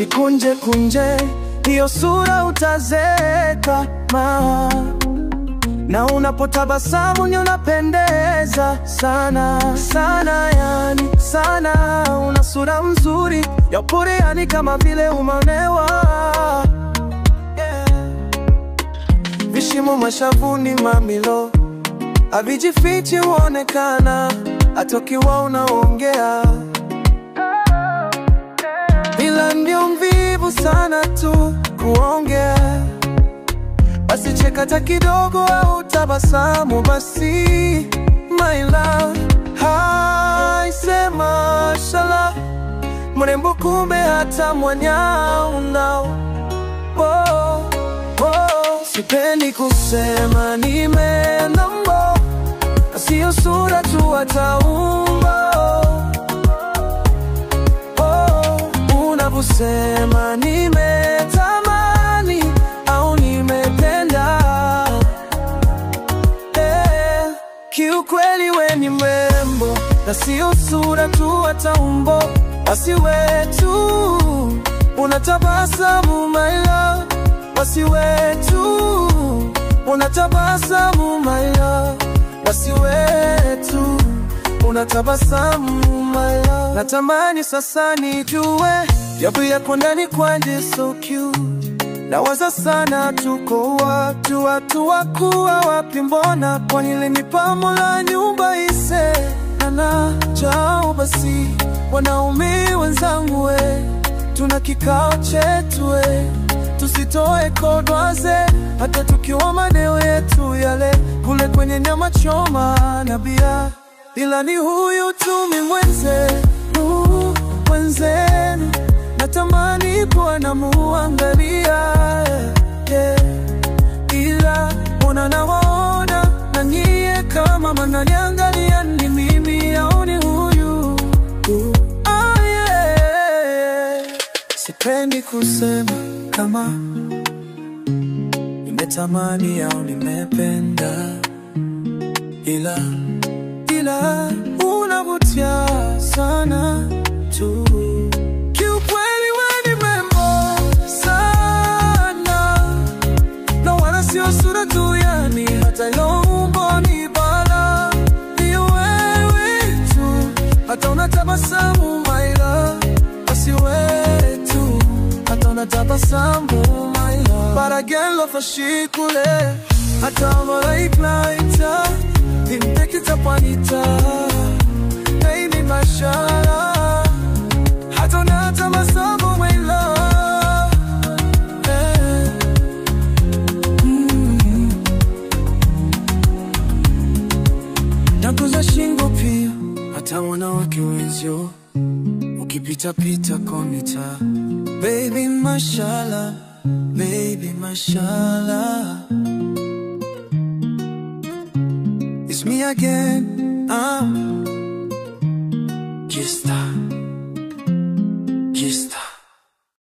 usikunje kunje, hiyo sura utazeka na unapotabasamu ni unapendeza sana sana, yani sana. Una sura mzuri ya upole, yani kama vile umeonewa, yeah. Vishimo mashavuni mamilo, havijifichi huonekana, hata ukiwa unaongea. Ila ndio mvivu sana tu kuongea, basi cheka hata kidogo au tabasamu basi, my love. Hai, sema shala, mrembo kumbe hata mwanyao unao. Oh, oh. Sipendi kusema nimeenda mbo, sio sura tu hata umbo. Oh, unaposema nimetamani au nimependa, kiukweli we ni mrembo na sio sura tu hata umbo. Basi wetu unatabasamu my love, basi wetu unatabasamu my love, basi wetu unatabasamu my love. Natamani sasa nijue yapo yako ndani kwanje, so cute. Nawaza sana tuko watu wakuwa wapi, mbona kwa hili ni pamo la nyumba ise na chao. Basi wanaume wenzangu we, tuna kikao chetu we, tusitoe kodwaze hata tukiwa madeo yetu yale kule kwenye nyama choma na bia. Ila ni huyu tumi mwenzenu, natamani kuwa namuangalia, yeah. Ila nawaona na nyie kama mnaniangalia, ni mimi au ni huyu? Oh yeah. Sipendi kusema kama nimetamani au nimependa, ila unavutia sana tu. Kiukweli we ni mrembo sana, na wala sio sura tu, yani hata ilo umbo ni bala. Ni wewe tu, hata unatabasamu my love, basi wetu hata unatabasamu my love. But again love ashikule, hata malaika ita nimtekita panita, baby mashallah, hata unatabasamu my love, yeah. Nakuza shingo pia hata wanawake wenzio, ukipita pita kwa mitaa, baby mashallah, baby mashallah. It's me again, just